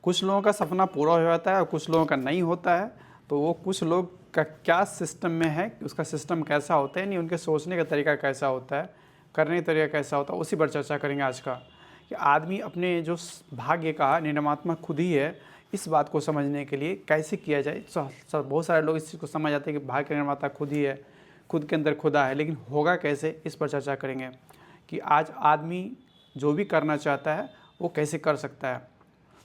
कुछ लोगों का सपना पूरा हो जाता है और कुछ लोगों का नहीं होता है। तो वो कुछ लोग का क्या सिस्टम में है, उसका सिस्टम कैसा होता है, नहीं उनके सोचने का तरीका कैसा होता है, करने का तरीका कैसा होता है, उसी पर चर्चा करेंगे आज का। कि आदमी अपने जो भाग्य का निर्मात्मा खुद ही है, इस बात को समझने के लिए कैसे किया जाए। बहुत सारे लोग इस चीज़ को समझ जाते हैं कि भाग्य का निर्माता खुद ही है, खुद के अंदर खुदा है, लेकिन होगा कैसे, इस पर चर्चा करेंगे कि आज आदमी जो भी करना चाहता है वो कैसे कर सकता है।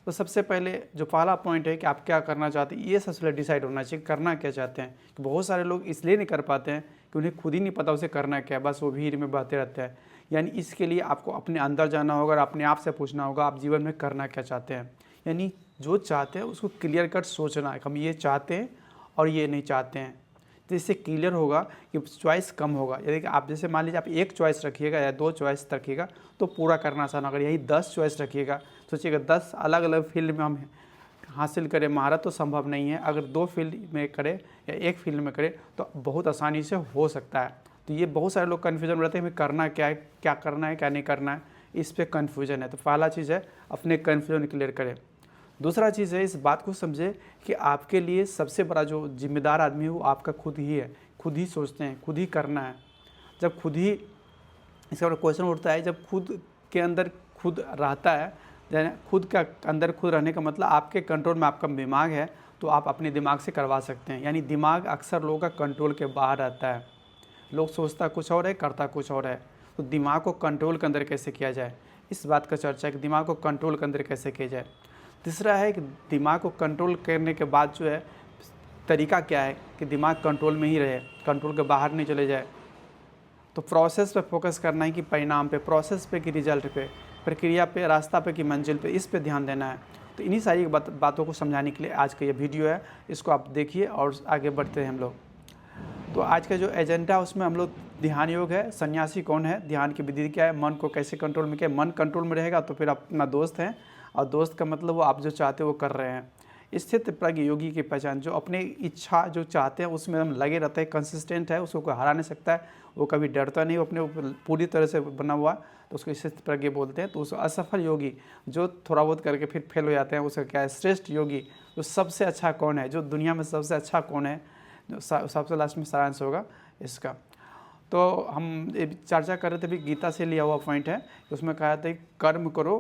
तो सबसे पहले जो पहला पॉइंट है कि आप क्या करना चाहते हैं, ये सबसे पहले डिसाइड होना चाहिए करना क्या चाहते हैं। कि बहुत सारे लोग इसलिए नहीं कर पाते हैं कि उन्हें खुद ही नहीं पता उसे करना क्या है, बस वो भीड़ में बहते रहते हैं। यानी इसके लिए आपको अपने अंदर जाना होगा और अपने आप से पूछना होगा आप जीवन में करना क्या चाहते हैं। यानी जो चाहते हैं उसको क्लियर कट सोचना है, हम ये चाहते हैं और ये नहीं चाहते हैं। तो इससे क्लियर होगा कि चॉइस कम होगा। यदि आप जैसे मान लीजिए आप एक चॉइस रखिएगा या 2 चॉइस रखिएगा तो पूरा करना आसान होगा। यही 10 चॉइस रखिएगा, सोचिएगा 10 अलग अलग फील्ड में हम हासिल करें महारत तो संभव नहीं है। अगर 2 फील्ड में करें या एक फील्ड में करें तो बहुत आसानी से हो सकता है। तो ये बहुत सारे लोग कन्फ्यूजन में रहते हैं, हमें करना क्या है, क्या करना है क्या नहीं करना है, इस पर कन्फ्यूजन है। तो पहला चीज़ है अपने कन्फ्यूजन क्लियर करें। दूसरा चीज़ है इस बात को समझे कि आपके लिए सबसे बड़ा जो जिम्मेदार आदमी है वो आपका खुद ही है। खुद ही सोचते हैं, खुद ही करना है। जब खुद ही, इसका क्वेश्चन उठता है, जब खुद के अंदर खुद रहता है, यानी खुद का अंदर खुद रहने का मतलब आपके कंट्रोल में आपका दिमाग है, तो आप अपने दिमाग से करवा सकते हैं। यानी दिमाग अक्सर लोगों का कंट्रोल के बाहर रहता है। लोग सोचता कुछ और है, करता कुछ और है। तो दिमाग को कंट्रोल के अंदर कैसे किया जाए, इस बात का चर्चा है कि दिमाग को कंट्रोल के अंदर कैसे किया जाए। तीसरा है कि दिमाग को कंट्रोल करने के बाद जो है तरीका क्या है कि दिमाग कंट्रोल में ही रहे, कंट्रोल के बाहर नहीं चले जाए। तो प्रोसेस पे फोकस करना है कि परिणाम पे, प्रोसेस पे कि रिजल्ट पे, प्रक्रिया पे, रास्ता पे कि मंजिल पे, इस पे ध्यान देना है। तो इन्हीं सारी बातों को समझाने के लिए आज का ये वीडियो है। इसको आप देखिए और आगे बढ़ते हैं हम लोग। तो आज का जो एजेंडा है उसमें हम लोग ध्यान योग है, सन्यासी कौन है, ध्यान की विधि क्या है, मन को कैसे कंट्रोल में किया। मन कंट्रोल में रहेगा तो फिर अपना दोस्त है, और दोस्त का मतलब वो आप जो चाहते हो वो कर रहे हैं। स्थित प्रज्ञ योगी की पहचान, जो अपने इच्छा जो चाहते हैं उसमें हम लगे रहते हैं, कंसिस्टेंट है, उसको कोई हरा नहीं सकता है, वो कभी डरता नहीं, वो अपने ऊपर पूरी तरह से बना हुआ, तो उसको स्थित प्रज्ञ बोलते हैं। तो उस असफल योगी जो थोड़ा बहुत करके फिर फेल हो जाते हैं, उसका क्या है, श्रेष्ठ योगी, जो सबसे अच्छा कौन है, जो दुनिया में सबसे अच्छा कौन है, जो सबसे लास्ट में सारांश होगा इसका। तो हम चर्चा कर रहे थे, भी गीता से लिया हुआ पॉइंट है, उसमें कहा था कि कर्म करो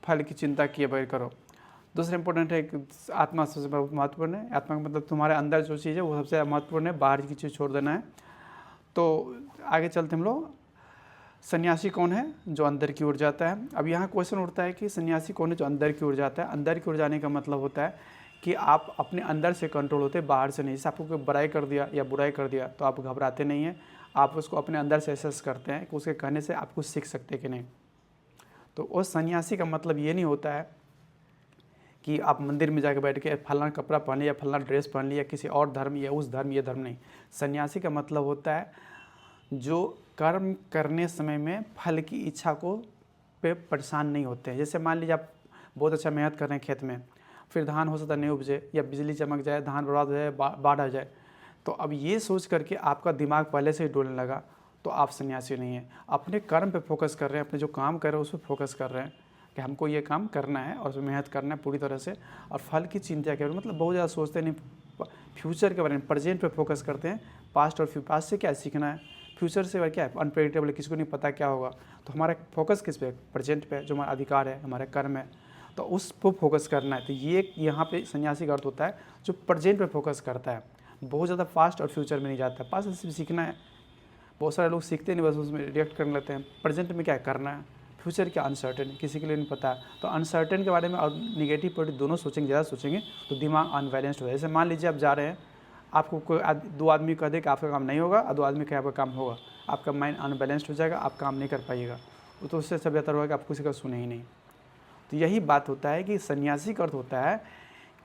फल की चिंता किए बगैर करो। दूसरा इंपॉर्टेंट है कि आत्मा सबसे महत्वपूर्ण है। आत्मा का मतलब तुम्हारे अंदर जो चीज़ है वो सबसे महत्वपूर्ण है, बाहर की चीज़ छोड़ देना है। तो आगे चलते हम लोग, सन्यासी कौन है, जो अंदर की ओर जाता है। अब यहाँ क्वेश्चन उठता है कि सन्यासी कौन है जो अंदर की ओर जाता है। अंदर की ओर जाने का मतलब होता है कि आप अपने अंदर से कंट्रोल होते हैं, बाहर से नहीं। जैसे आपको कोई बड़ाई कर दिया या बुराई कर दिया तो आप घबराते नहीं हैं, आप उसको अपने अंदर से एसेस करते हैं कि उसके कहने से आप कुछ सीख सकते हैं कि नहीं। तो उस सन्यासी का मतलब ये नहीं होता है कि आप मंदिर में जाकर बैठ के फलाना कपड़ा पहन लिया, फलाना ड्रेस पहन लिया, किसी और धर्म या उस धर्म ये धर्म नहीं। सन्यासी का मतलब होता है जो कर्म करने समय में फल की इच्छा को पे परेशान नहीं होते हैं। जैसे मान लीजिए आप बहुत अच्छा मेहनत कर रहे हैं खेत में, फिर धान हो सकता नहीं उपजे, या बिजली चमक जाए, धान बर्बाद हो जाए, बाढ़ आ जाए, तो अब ये सोच करके आपका दिमाग पहले से ही डोलने लगा, तो आप सन्यासी नहीं हैं। अपने कर्म पे फोकस कर रहे हैं, अपने जो काम कर रहे हैं उस पर फोकस कर रहे हैं कि हमको ये काम करना है और उसमें मेहनत करना है पूरी तरह से, और फल की चिंता कर, मतलब बहुत ज़्यादा सोचते नहीं फ्यूचर के बारे में, प्रेजेंट पे फोकस करते हैं। पास्ट और पास्ट से क्या सीखना है, फ्यूचर से क्या है, अनप्रेडिक्टेबल, किसी को नहीं पता क्या होगा। तो हमारा फोकस किस पे, प्रेजेंट पे, जो हमारा अधिकार है, हमारा कर्म है, तो उस पर फोकस करना है। तो ये यहाँ पे सन्यासी का अर्थ होता है जो प्रेजेंट पे फोकस करता है, बहुत ज़्यादा पास्ट और फ्यूचर में नहीं जाता। पास्ट से सीखना है, बहुत सारे लोग सीखते नहीं, बस उसमें रिएक्ट करने लगते हैं। प्रेजेंट में क्या करना है, फ्यूचर क्या अनसर्टेन, किसी के लिए नहीं पता है। तो अनसर्टेन के बारे में और निगेटिव पॉजिटिव दोनों सोचेंगे, ज़्यादा सोचेंगे तो दिमाग अनबैलेंस्ड हो जाए। जैसे मान लीजिए आप जा रहे हैं, आपको कोई 2 आदमी कह दे कि आपका काम नहीं होगा और 2 आदमी कहे आपका काम होगा, आपका माइंड अनबैलेंस्ड हो जाएगा, आप काम नहीं कर पाइएगा। तो उससे सब बेहतर होगा कि आप किसी का सुने ही नहीं। तो यही बात होता है कि सन्यासी का अर्थ होता है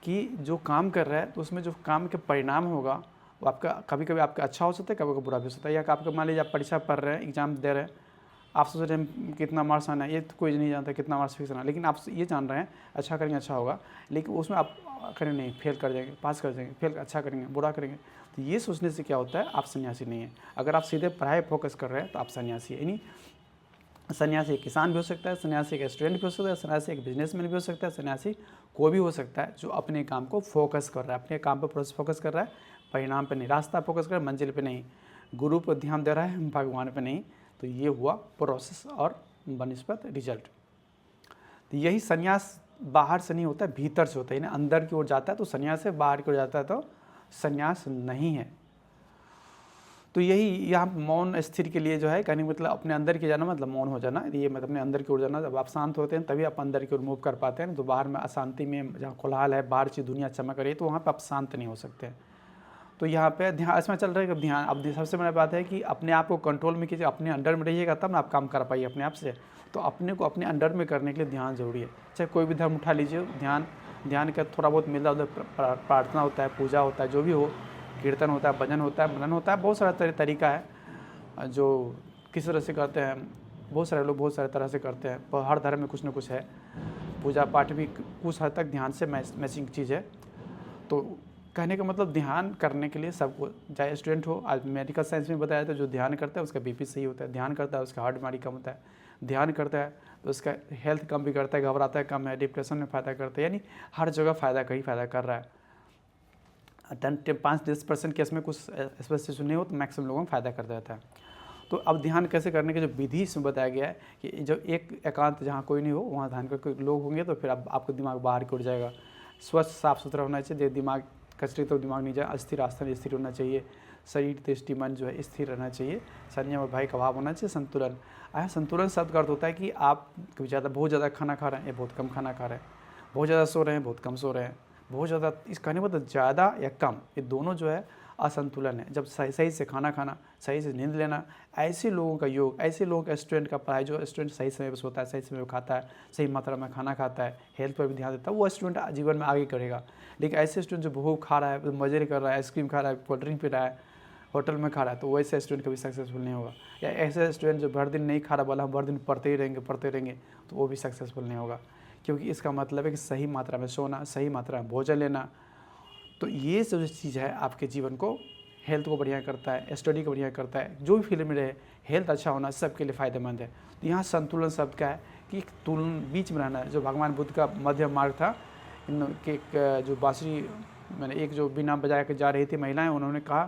कि जो काम कर रहा है तो उसमें जो काम के परिणाम होगा वो आपका कभी कभी आपका अच्छा हो सकता है, कभी कभी बुरा भी हो सकता है। या आपका मान लीजिए आप परीक्षा पढ़ रहे हैं, एग्जाम दे रहे हैं, आप सोच रहे हैं कितना मार्क्स आना है, ये तो कोई नहीं जानता कितना मार्क्स फिक्स आना है, लेकिन आप ये जान रहे हैं अच्छा करेंगे अच्छा होगा, लेकिन उसमें आप करेंगे नहीं, फेल कर जाएंगे, पास कर जाएंगे, फेल अच्छा करेंगे बुरा करेंगे। तो ये सोचने से क्या होता है, आप सन्यासी नहीं है। अगर आप सीधे पढ़ाई फोकस कर रहे हैं तो आप सन्यासी है। यानी सन्यासी एक किसान भी हो सकता है, सन्यासी एक स्टूडेंट भी हो सकता है, सन्यासी एक बिजनेसमैन भी हो सकता है, सन्यासी कोई भी हो सकता है जो अपने काम को फोकस कर रहा है, अपने काम पर फोकस कर रहा है, परिणाम पर नहीं, रास्ता फोकस कर रहा है, मंजिल पे नहीं, गुरु पर ध्यान दे रहा है, भगवान पे नहीं। तो ये हुआ प्रोसेस और बनिस्पत रिजल्ट। तो यही सन्यास बाहर से नहीं होता है, भीतर से होता है, यानी अंदर की ओर जाता है तो सन्यास है, बाहर की ओर जाता है तो सन्यास नहीं है। तो यही यहाँ मौन स्थिर के लिए जो है कहने मतलब अपने अंदर की जाना मतलब मौन हो जाना, ये मतलब अपने अंदर की ओर जाना। जब आप शांत होते हैं तभी आप अंदर की ओर मूव कर पाते हैं। तो बाहर में अशांति में जहाँ कोलाहल है, बाहर की दुनिया चमक रही है, तो वहाँ पर आप शांत नहीं हो सकते हैं। तो यहाँ पे ध्यान इसमें चल रहा है कि ध्यान, अब सबसे बड़ी बात है कि अपने आप को कंट्रोल में कीजिए, अपने अंडर में रहिएगा तब ना आप काम कर पाइए अपने आप से। तो अपने को अपने अंडर में करने के लिए ध्यान जरूरी है। चाहे कोई भी धर्म उठा लीजिए, ध्यान का थोड़ा बहुत मिलता उधर प्रार्थना होता है, पूजा होता है, जो भी हो, कीर्तन होता है, भजन होता है, मनन होता है, बहुत सारा तरीका है जो किस तरह से करते हैं। बहुत सारे लोग बहुत सारे तरह से करते हैं, पर हर धर्म में कुछ ना कुछ है। पूजा पाठ भी कुछ हद तक ध्यान से मैचिंग चीज़ है। तो कहने का मतलब ध्यान करने के लिए सबको, चाहे स्टूडेंट हो, आज मेडिकल साइंस में बताया था जो ध्यान करता है उसका बीपी सही होता है, ध्यान करता है उसका हार्ट बीमारी कम होता है, ध्यान करता है तो उसका हेल्थ कम भी करता है, घबराता है कम है, डिप्रेशन में फ़ायदा करता है, यानी हर जगह फ़ायदा का ही फ़ायदा कर रहा है। 5-10% केस में कुछ स्पेसिफिक नहीं हो तो मैक्सिमम लोगों को फ़ायदा कर देता है। तो अब ध्यान कैसे करने की जो विधि इसमें बताया गया है कि जब एक एकांत जहाँ कोई नहीं हो वहाँ ध्यान करके लोग होंगे तो फिर आपका दिमाग बाहर की ओर जाएगा। स्वच्छ साफ सुथरा होना चाहिए, दिमाग कचरे तो दिमाग नहीं जाए, अस्थिर आसन स्थिर होना चाहिए, शरीर दृष्टि मन जो है स्थिर रहना चाहिए, संयम और भय का भाव होना चाहिए, संतुलन। संतुलन शब्द का अर्थ होता है कि आप कभी बहुत ज़्यादा खाना खा रहे हैं या बहुत कम खाना खा रहे हैं, बहुत ज़्यादा सो रहे हैं बहुत कम सो रहे हैं, बहुत ज़्यादा, इस कहने मतलब ज़्यादा या कम, ये दोनों जो है असंतुलन है। जब सही से खाना खाना, सही से नींद लेना, ऐसे लोगों का योग, ऐसे लोगों का स्टूडेंट का पढ़ाई, जो स्टूडेंट सही समय पर सोता है, सही समय पर खाता है, सही मात्रा में खाना खाता है, हेल्थ पर भी ध्यान देता है, वो स्टूडेंट जीवन में आगे करेगा। लेकिन ऐसे स्टूडेंट जो भूख खा रहा है, मजे कर रहा है, आइसक्रीम खा रहा है, कोल्ड ड्रिंक पी रहा है, होटल में खा रहा है, तो वैसे स्टूडेंट कभी सक्सेसफुल नहीं होगा। या ऐसे स्टूडेंट जो भर दिन नहीं खा रहा, बोला हम भर दिन पढ़ते ही रहेंगे, तो वो भी सक्सेसफुल नहीं होगा। क्योंकि इसका मतलब है कि सही मात्रा में सोना, सही मात्रा में भोजन लेना। तो ये सब चीज़ है आपके जीवन को, हेल्थ को बढ़िया करता है, स्टडी को बढ़िया करता है, जो भी फील्ड में रहे हेल्थ अच्छा होना सबके लिए फ़ायदेमंद है। तो यहाँ संतुलन शब्द का है कि तुलन बीच में रहना है, जो भगवान बुद्ध का मध्य मार्ग था। इनके जो बांसुरी मैंने एक जो बिना बजा के जा रही थी महिलाएं, उन्होंने कहा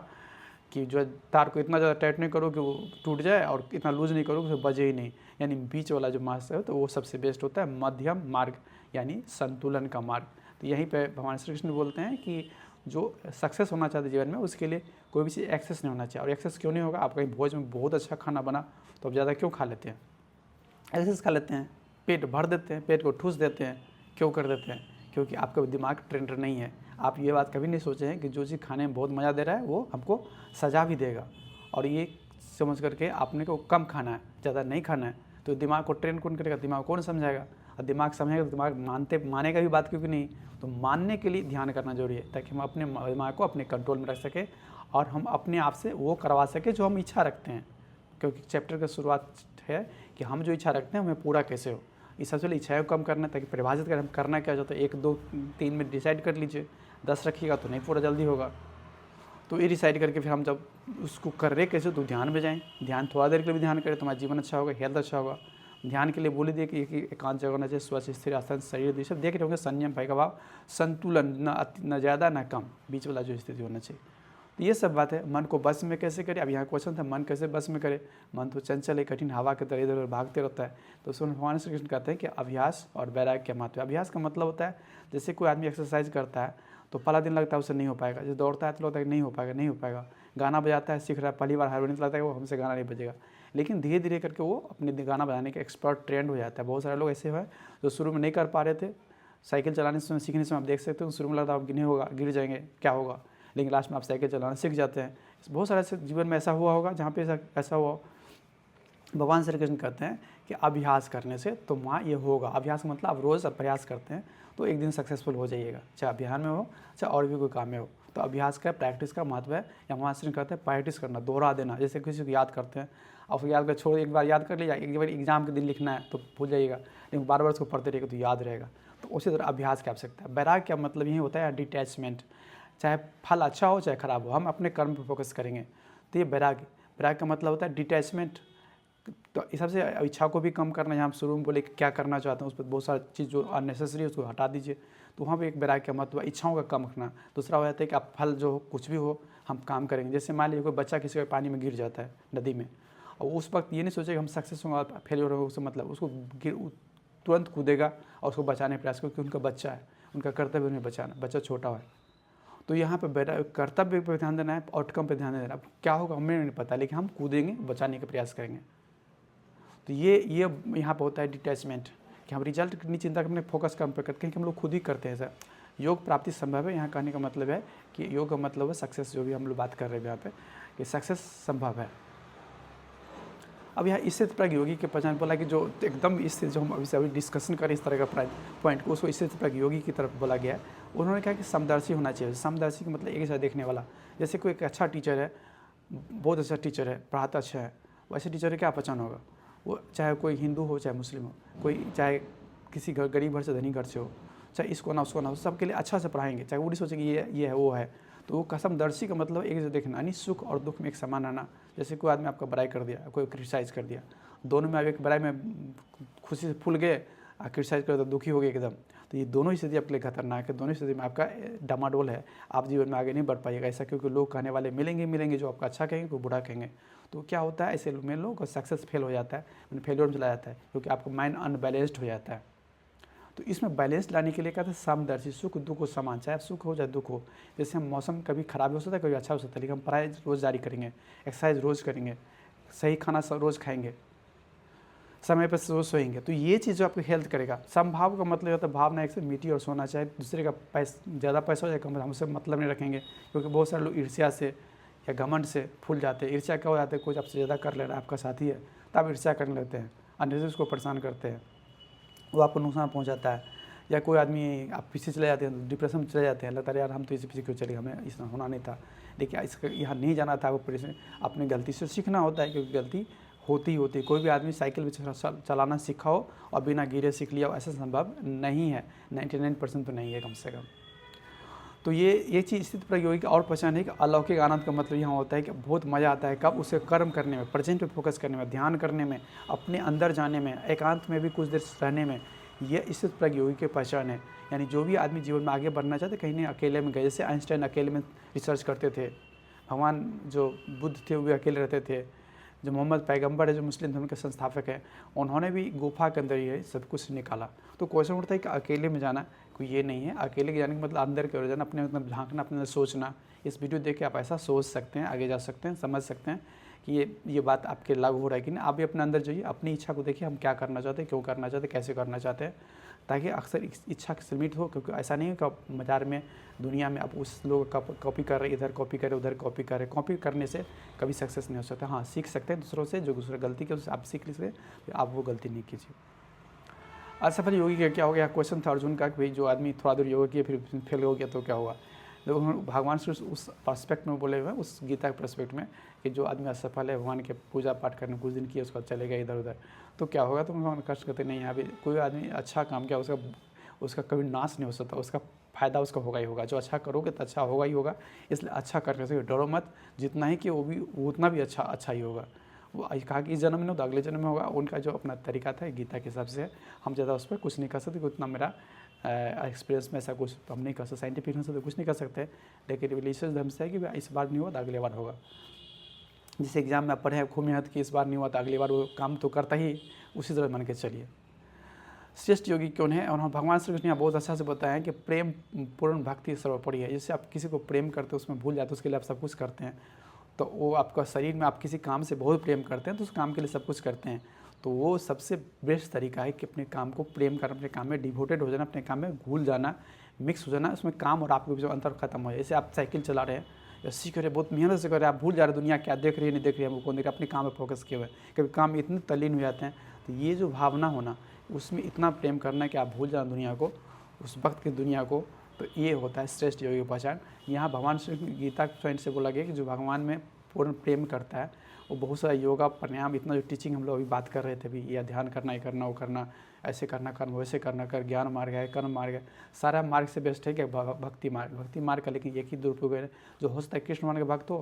कि जो तार को इतना ज़्यादा टाइट नहीं करो कि वो टूट जाए और इतना लूज नहीं करो कि वो बजे ही नहीं, यानी बीच वाला जो मार्ग है तो वो सबसे बेस्ट होता है, मध्यम मार्ग यानी संतुलन का मार्ग। तो यहीं पे भगवान श्री कृष्ण बोलते हैं कि जो सक्सेस होना चाहते जीवन में उसके लिए कोई भी चीज़ एक्सेस नहीं होना चाहिए। और एक्सेस क्यों नहीं होगा, आप कहीं भोज में बहुत अच्छा खाना बना तो आप ज़्यादा क्यों खा लेते हैं, एक्सेस खा लेते हैं, पेट भर देते हैं, पेट को ठूस देते हैं, क्यों कर देते हैं, क्योंकि आपका दिमाग ट्रेंड नहीं है। आप ये बात कभी नहीं सोचे हैं कि जो चीज़ खाने में बहुत मज़ा दे रहा है वो हमको सजा भी देगा, और ये समझ करके आपने को कम खाना है, ज़्यादा नहीं खाना है। तो दिमाग को ट्रेन कौन करेगा, दिमाग कौन समझाएगा, और दिमाग समझेगा तो दिमाग मानेगा भी बात, क्योंकि नहीं। तो मानने के लिए ध्यान करना जरूरी है, ताकि हम अपने दिमाग को अपने कंट्रोल में रख सकें और हम अपने आप से वो करवा सकें जो हम इच्छा रखते हैं। क्योंकि चैप्टर की शुरुआत है कि हम जो इच्छा रखते हैं हमें पूरा कैसे हो। इस सबसे पहले इच्छाएं को कम करना है, ताकि परिभाषित करें हम करना क्या चाहते हैं। 1, 2, 3 में डिसाइड कर लीजिए, 10 रखिएगा तो नहीं पूरा जल्दी होगा। तो ये डिसाइड करके फिर हम जब उसको कर रहे कैसे, तो ध्यान में जाएँ, ध्यान थोड़ा देर के लिए भी ध्यान करें तो हमारा जीवन अच्छा होगा, हेल्थ अच्छा होगा। ध्यान के लिए बोल दिए कि एकांत जगह होना चाहिए, स्वच्छ स्थिर आसन, शरीर दृष्टि देख रहे होंगे, संयम भय का भाव, संतुलन, न ज़्यादा न कम, बीच वाला जो स्थिति होना चाहिए। तो ये सब बात है। मन को बस में कैसे करें, अब यहाँ क्वेश्चन था मन कैसे बस में करें। मन तो चंचल है, कठिन हवा के तरह इधर उधर भागते रहता है। तो उसमें भगवान श्री कृष्ण कहते हैं कि अभ्यास और वैराग्य का महत्व है। अभ्यास का मतलब होता है जैसे कोई आदमी एक्सरसाइज करता है तो पहला दिन लगता है उससे नहीं हो पाएगा, जो दौड़ता है तो लगता है नहीं हो पाएगा। गाना बजाता है, सीख रहा है, पहली बार हारमोनियम लगता है वो हमसे गाना नहीं बजेगा, लेकिन धीरे धीरे करके वो अपने गाना बजाने के एक्सपर्ट ट्रेंड हो जाता है। बहुत सारे लोग ऐसे हैं जो शुरू में नहीं कर पा रहे थे, साइकिल चलाने से सीखने से आप देख सकते हो, शुरू में लगता है नहीं होगा, गिर जाएंगे, क्या होगा, लेकिन लास्ट में आप साइकिल चलाना सीख जाते हैं। बहुत सारे ऐसे जीवन में ऐसा हुआ होगा जहाँ पे ऐसा हुआ। भगवान श्री कृष्ण कहते हैं कि अभ्यास करने से तो वहाँ ये होगा। अभ्यास मतलब आप रोज़ प्रयास करते हैं तो एक दिन सक्सेसफुल हो जाइएगा, चाहे अभियान में हो चाहे और भी कोई काम में हो। तो अभ्यास का प्रैक्टिस का महत्व है। या भगवान श्री कृष्ण कहते हैं प्रैक्टिस करना, दोहरा देना। जैसे किसी को याद करते हैं, और याद कर छोड़, एक बार याद कर लिया, एक बार एग्जाम के दिन लिखना है तो भूल जाइएगा, लेकिन बार बार उसको पढ़ते रहेगा तो याद रहेगा। तो उसी तरह अभ्यास की आवश्यकता है। वैराग्य का मतलब यही होता है डिटैचमेंट, चाहे फल अच्छा हो चाहे खराब हो, हम अपने कर्म पर फोकस करेंगे। तो ये वैराग्य का मतलब होता है डिटैचमेंट, तो इस हिसाब से इच्छा को भी कम करना, जहाँ हम शुरू में बोले कि क्या करना चाहते हैं उस पर बहुत सारी चीज़ जो अननेसेसरी है उसको हटा दीजिए। तो वहाँ पे एक वैराग्य का महत्व, इच्छाओं का कम रखना। दूसरा हो जाता है कि आप फल जो हो कुछ भी हो हम काम करेंगे। जैसे मान लीजिए कोई बच्चा किसी के पानी में गिर जाता है नदी में, और उस वक्त ये नहीं सोचेगा हम सक्सेस होंगे फेलियर होगा, उससे मतलब उसको तुरंत कूदेगा और उसको बचाने का प्रयास, क्योंकि उनका बच्चा है, उनका कर्तव्य उन्हें बचाना, बच्चा छोटा है। तो यहाँ पे कर्तव्य पर ध्यान देना है, आउटकम पर ध्यान देना है। अब क्या होगा हमें नहीं पता, लेकिन हम कूदेंगे, बचाने का प्रयास करेंगे। तो ये यहाँ पर होता है डिटैचमेंट, कि हम रिजल्ट की चिंता करने, फोकस कम पे करते हैं कि हम लोग खुद ही करते हैं। सर योग प्राप्ति संभव है, यहाँ कहने का मतलब है कि योग का मतलब है सक्सेस, जो भी हम लोग बात कर रहे हैं यहाँ पे कि सक्सेस संभव है। अब यहाँ स्थित प्रज्ञ योगी के पहचान बोला कि जो एकदम स्थित, जो हम अभी डिस्कशन करें इस तरह का पॉइंट को, उसको स्थित प्रज्ञ योगी की तरफ बोला गया है। उन्होंने कहा कि समदर्शी होना चाहिए। समदर्शी का मतलब एक जैसा देखने वाला। जैसे कोई एक अच्छा टीचर है, बहुत अच्छा टीचर है, पढ़ाता अच्छा है, वैसे टीचर की क्या पहचान होगा? वो चाहे कोई हिंदू हो चाहे मुस्लिम हो, कोई चाहे किसी गरीब घर से धनी घर से हो, चाहे इसको ना उसको ना हो, सबके लिए अच्छा से पढ़ाएंगे। चाहे वो नहीं सोचे कि ये है वो है। तो वो कसमदर्शी का मतलब एक जैसे देखना, यानी सुख और दुख में एक समान आना। जैसे कोई आदमी आपका बड़ाई कर दिया, कोई क्रिटिसाइज कर दिया, दोनों में आप एक बड़ाई में खुशी से फूल गए, क्रिटिसाइज कर तो दुखी हो गए एकदम। तो ये दोनों स्थिति आपके लिए खतरनाक है, दोनों स्थिति में आपका डामाडोल है, आप जीवन में आगे नहीं बढ़ पाइएगा। ऐसा क्योंकि लोग कहने वाले मिलेंगे, जो आपका अच्छा कहेंगे, कोई बुरा कहेंगे। तो क्या होता है, ऐसे में लोगों का सक्सेस फेल हो जाता है, फेलियर में चला जाता है, क्योंकि आपका माइंड अनबैलेंस्ड हो जाता है। तो इसमें बैलेंस लाने के लिए कहते हैं समदर्शी, सुख दुख को समान, चाहे सुख हो चाहे दुख हो। जैसे हम मौसम कभी खराब हो सकता है, कभी अच्छा हो सकता है, लेकिन हम पढ़ाई रोज़ जारी करेंगे, एक्सरसाइज रोज़ करेंगे, सही खाना रोज़ खाएंगे, समय पर रोज सोएंगे। तो ये चीज़ जो आपको हेल्थ करेगा। समभाव का मतलब होता है भावना एक से मीठी और सोना, चाहे दूसरे का ज़्यादा पैसा हो जाए कम, हमसे मतलब नहीं रखेंगे। क्योंकि बहुत सारे लोग ईर्ष्या से या घमंड से फूल जाते हैं। ईर्ष्या क्या हो जाता है, कुछ आपसे ज़्यादा कर ले रहा है, आपका साथी है, तो आप ईर्ष्या करने लगते हैं, अन्य से उसको परेशान करते हैं, वो आपको नुकसान पहुंचाता है। या कोई आदमी आप पीछे चले जाते हैं, डिप्रेशन में चले जाते हैं, लगता है यार हम तो इसी पीछे क्यों चले, हमें इस होना नहीं था, लेकिन इसका यहाँ नहीं जाना था। वो अपनी गलती से सीखना होता है, क्योंकि गलती होती है। कोई भी आदमी साइकिल में चलाना सीखा हो और बिना गिरे सीख लिया हो, ऐसा संभव नहीं है, 99% तो नहीं है कम से कम। तो ये चीज़ स्थित प्रयोगी का और पहचान है कि अलौकिक आनंद का मतलब यहाँ होता है कि बहुत मज़ा आता है कब, उसे कर्म करने में, प्रेजेंट पे फोकस करने में, ध्यान करने में, अपने अंदर जाने में, एकांत में भी कुछ देर रहने में। ये स्थित प्रयोगी की पहचान है। यानी जो भी आदमी जीवन में आगे बढ़ना चाहते, कहीं नहीं अकेले में गए। जैसे आइंस्टाइन अकेले में रिसर्च करते थे, भगवान जो बुद्ध थे वो भी अकेले रहते थे, जो मोहम्मद पैगंबर है जो मुस्लिम धर्म के संस्थापक हैं, उन्होंने भी गुफा के अंदर ये सब कुछ निकाला। तो क्वेश्चन उठता है कि अकेले में जाना कोई ये नहीं है। अकेले जाने का मतलब अंदर की ओर जाना, अपने अंदर झांकना, अपने अंदर सोचना। इस वीडियो देख के आप ऐसा सोच सकते हैं, आगे जा सकते हैं, समझ सकते हैं कि ये बात आपके लागू हो रहा है कि नहीं। आप भी अपने अंदर जाइए, अपनी इच्छा को देखिए, हम क्या करना चाहते हैं, क्यों करना चाहते हैं, कैसे करना चाहते हैं, ताकि अक्सर इच्छा सीमित हो। क्योंकि ऐसा नहीं है कि आप बाजार में, दुनिया में आप उस लोग का कॉपी कर रहे, इधर कॉपी कर रहे, उधर कॉपी कर रहे। कॉपी करने से कभी सक्सेस नहीं हो सकता। हाँ, सीख सकते हैं दूसरों से, जो दूसरा गलती की उससे आप सीख लीजिए, तो आप वो गलती नहीं कीजिए। असफल योगी का क्या हो गया, क्वेश्चन था अर्जुन का कि भाई जो आदमी थोड़ा दूर योगा किया फिर फेल हो गया तो क्या हुआ। तो भगवान श्री उस पर्सपेक्ट में बोले हुए, उस गीता के पर्सपेक्ट में, कि जो आदमी असफल है, भगवान के पूजा पाठ करने कुछ दिन किया, उसका चलेगा इधर उधर, तो क्या होगा। तो भगवान कष्ट करते नहीं। यहाँ भी कोई आदमी अच्छा काम किया, उसका कभी नाश नहीं हो सकता, उसका फ़ायदा उसका होगा ही होगा। जो अच्छा करोगे तो अच्छा होगा ही होगा। इसलिए अच्छा करने से डरो मत, जितना ही कि वो भी उतना भी अच्छा ही होगा। वो कहा कि इस जन्म में नहीं तो अगले जन्म में होगा। उनका जो अपना तरीका था गीता के हिसाब से, हम ज़्यादा उस पर कुछ नहीं कर सकते। उतना मेरा एक्सपीरियंस में ऐसा कुछ हम नहीं कर सकते, साइंटिफिक से तो कुछ नहीं कर सकते। लेकिन रिलीजियस धर्म से है कि इस बार नहीं हुआ तो अगले बार होगा। जिस एग्जाम में आप पढ़े खूब मेहनत की, इस बार नहीं हुआ तो अगली बार वो काम तो करता ही, उसी तरह मान के चलिए। श्रेष्ठ योगी कौन है, और भगवान श्री कृष्ण यहाँ बहुत अच्छा से बताया है कि प्रेम पूर्ण भक्ति सर्वोपरि है। जैसे आप किसी को प्रेम करते हो, उसमें भूल जाते हो, उसके लिए आप सब कुछ करते हैं। तो वो आपका शरीर में, आप किसी काम से बहुत प्रेम करते हैं तो उस काम के लिए सब कुछ करते हैं। तो वो सबसे बेस्ट तरीका है कि अपने काम को प्रेम करना, अपने काम में डिवोटेड हो जाना, अपने काम में घुल जाना, मिक्स हो जाना, उसमें काम और आपके बीच अंतर खत्म हो जाए। जैसे आप साइकिल चला रहे हैं या सीख रहे, बहुत मेहनत से कर रहे हैं, आप भूल जा रहे दुनिया क्या देख रही है नहीं देख रही है, हमको कौन देख रहा है, अपने काम में फोकस किए हुए। कभी काम में इतने तल्लीन हो जाते हैं। तो ये जो भावना होना, उसमें इतना प्रेम करना है कि आप भूल जाना दुनिया को, उस वक्त की दुनिया को। तो ये होता है श्रेष्ठ योगी की पहचान। यहाँ भगवान श्री गीता पॉइंट से बोला गया कि जो भगवान में पूर्ण प्रेम करता है, वो बहुत सारा योगा प्राणायाम, इतना जो टीचिंग हम लोग अभी बात कर रहे थे भी, ये ध्यान करना, ये करना, वो करना, ऐसे करना, कर्म वैसे करना, कर ज्ञान मार्ग है, कर्म मार्ग है, सारा मार्ग से बेस्ट है कि भक्ति मार्ग का। लेकिन एक ही दुरुपयोग है, जो हो सकता है कृष्ण मान के भक्त हो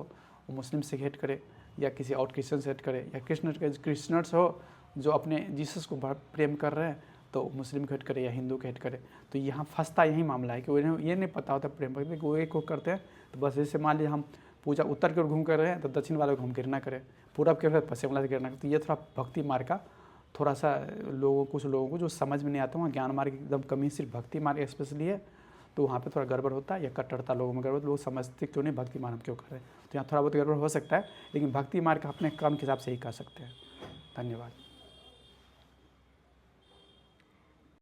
वो मुस्लिम से हेट करे, या किसी और क्रिश्चियन से हेट करे, या क्रिश्चियनर्स हो जो अपने जीसस को बहुत प्रेम कर रहे हैं तो मुस्लिम को हेट करे या हिंदू को हेट करे। तो यहाँ फंसता यही मामला है कि उन्हें ये नहीं पता होता प्रेम भक्ति वो एक को करते हैं। तो बस जैसे मान लीजिए हम पूजा उत्तर की ओर घूम कर रहे हैं तो दक्षिण वाले को हम घृणा करें, पूरब के ओर पश्चिम वाले से घृणा करें। तो ये थोड़ा भक्ति मार्ग का थोड़ा सा कुछ लोगों को जो समझ में नहीं आता, वहाँ ज्ञान मार्ग एकदम कमी, सिर्फ भक्ति मार्ग स्पेशली है, तो वहाँ पे थोड़ा गड़बड़ होता है या कट्टरता लोगों में गड़बड़, लोग समझते क्यों नहीं भक्ति मार्ग हम क्यों कर रहे हैं। तो यहाँ थोड़ा बहुत गड़बड़ हो सकता है, लेकिन भक्ति मार्ग अपने काम के हिसाब से ही कर सकते हैं। धन्यवाद।